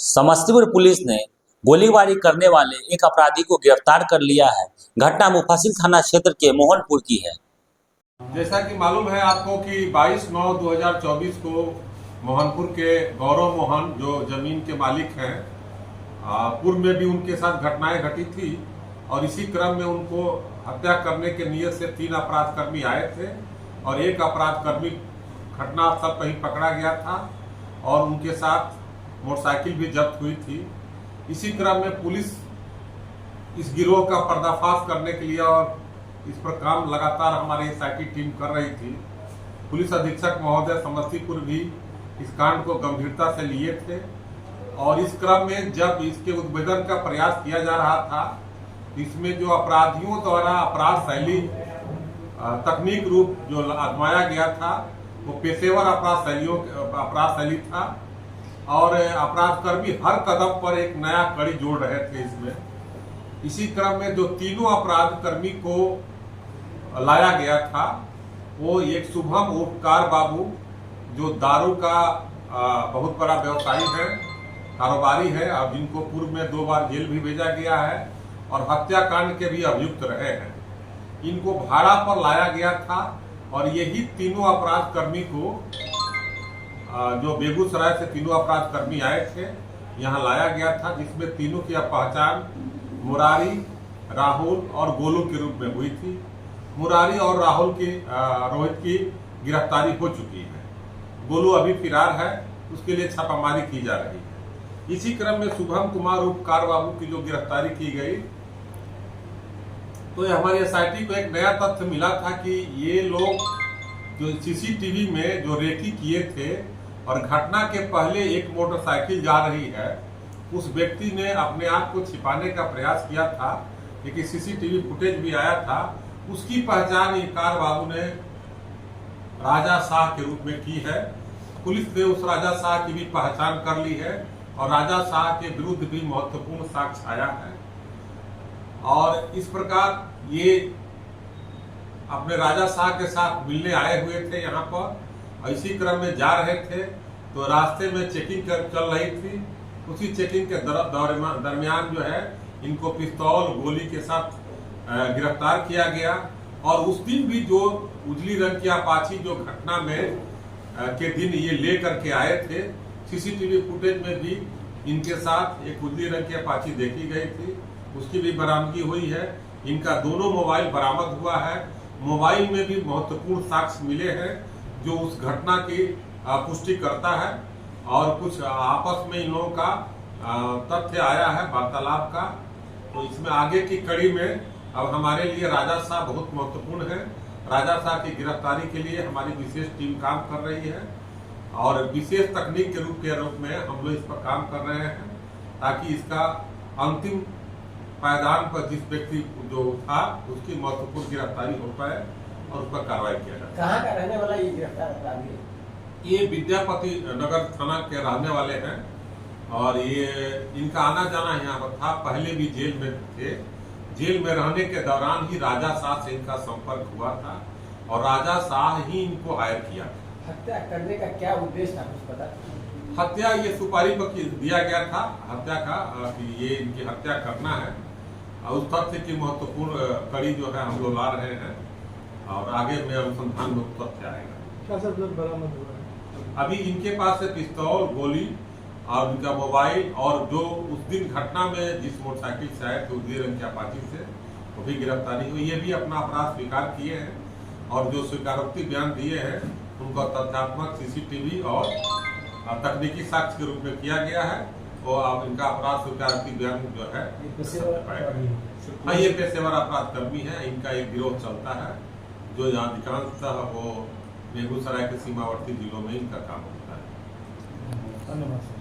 Samastipur police ने गोलीबारी करने वाले एक अपराधी को गिरफ्तार कर लिया है। घटना मुफस्सिल थाना क्षेत्र के मोहनपुर की है। जैसा कि मालूम है आपको कि 22/9/2024 को मोहनपुर के गौरव मोहन जो जमीन के मालिक हैं, पूर्व में भी उनके साथ घटनाएं घटी थी और इसी क्रम में उनको हत्या करने के नियत से 3 अपराधकर्मी आए थे और एक अपराधकर्मी घटनास्थल पर ही पकड़ा गया था और उनके साथ मोटरसाइकिल भी जब्त हुई थी। इसी क्रम में पुलिस इस गिरोह का पर्दाफाश करने के लिए और इस पर काम लगातार हमारी एसआईटी टीम कर रही थी। पुलिस अधीक्षक महोदय समस्तीपुर भी इस कांड को गंभीरता से लिए थे और इस क्रम में जब इसके उद्भेदन का प्रयास किया जा रहा था, इसमें जो अपराधियों द्वारा अपराध शैली तकनीक रूप जो आजमाया गया था वो पेशेवर अपराध शैली था और अपराधकर्मी हर कदम पर एक नया कड़ी जोड़ रहे थे इसमें। इसी क्रम में जो तीनों अपराधकर्मी को लाया गया था वो एक शुभम उपकार बाबू जो दारू का बहुत बड़ा व्यवसायी है, कारोबारी है और जिनको पूर्व में 2 बार जेल भी भेजा गया है और हत्याकांड के भी अभियुक्त रहे हैं। इनको भाड़ा पर लाया गया था और यही तीनों अपराधकर्मी को जो बेगूसराय से तीनों अपराधकर्मी आए थे यहाँ लाया गया था, जिसमें तीनों की पहचान मुरारी, राहुल और गोलू के रूप में हुई थी। मुरारी और राहुल की रोहित की गिरफ्तारी हो चुकी है। गोलू अभी फरार है, उसके लिए छापामारी की जा रही है। इसी क्रम में शुभम कुमार उपकार बाबू की जो गिरफ्तारी की गई तो हमारी एसआईटी को एक नया तथ्य मिला था कि ये लोग जो सीसीटीवी में जो रेकी किए थे और घटना के पहले एक मोटरसाइकिल जा रही है, उस व्यक्ति ने अपने आप को छिपाने का प्रयास किया था, लेकिन सीसीटीवी फुटेज भी आया था। उसकी पहचान इकार बाबू ने राजा शाह के रूप में की है। पुलिस ने उस राजा शाह की भी पहचान कर ली है और राजा शाह के विरुद्ध भी महत्वपूर्ण साक्ष्य आया है और इस प्रकार ये अपने राजा शाह के साथ मिलने आए हुए थे यहाँ पर और इसी क्रम में जा रहे थे तो रास्ते में चेकिंग चल रही थी। उसी चेकिंग के दरमियान जो है इनको पिस्तौल गोली के साथ गिरफ्तार किया गया और उस दिन भी जो उजली रंग की अपाची जो घटना में के दिन ये ले करके आए थे, सीसीटीवी फुटेज में भी इनके साथ एक उजली रंग की अपाची देखी गई थी, उसकी भी बरामदगी हुई है। इनका दोनों मोबाइल बरामद हुआ है। मोबाइल में भी महत्वपूर्ण साक्ष्य मिले हैं जो उस घटना की पुष्टि करता है और कुछ आपस में इन लोगों का तथ्य आया है वार्तालाप का। तो इसमें आगे की कड़ी में अब हमारे लिए राजा शाह बहुत महत्वपूर्ण है। राजा शाह की गिरफ्तारी के लिए हमारी विशेष टीम काम कर रही है और विशेष तकनीक के रूप में हम लोग इस पर काम कर रहे हैं ताकि इसका अंतिम पायदान पर जिस व्यक्ति जो था उसकी महत्वपूर्ण गिरफ्तारी हो पाए और उस पर कार्रवाई किया जाए। कहाँ का रहने वाला ये गिरफ्तार अपराधी? ये विद्यापति नगर थाना के रहने वाले हैं और ये इनका आना जाना यहाँ पर था। पहले भी जेल में थे। जेल में रहने के दौरान ही राजा शाह से इनका संपर्क हुआ था और राजा शाह ही इनको हायर किया। हत्या करने का क्या उद्देश्य था कुछ पता? हत्या ये सुपारी पर दिया गया था हत्या का कि ये इनकी हत्या करना है और उस तथ्य की महत्वपूर्ण कड़ी जो है हम लोग ला रहे हैं और आगे में अनुसंधान में तथ्य आएगा। क्या सब बरामद हुआ है? अभी इनके पास से पिस्तौल, गोली और उनका मोबाइल और जो उस दिन घटना में जिस मोटरसाइकिल से आए थे उजली रंग की अपाची से वो भी गिरफ्तारी हुई। ये भी अपना अपराध स्वीकार किए हैं और जो स्वीकारोक्ति बयान दिए हैं उनको तथ्यात्मक सीसीटीवी और तकनीकी साक्ष्य के रूप में किया गया है। वो अब इनका अपराध स्वीकारोक्ति बयान जो है हाँ, ये पेशेवर अपराधकर्मी है। इनका एक गिरोह चलता है जो अधिकांशतः वो बेगूसराय के सीमावर्ती जिलों में इनका काम होता है। धन्यवाद।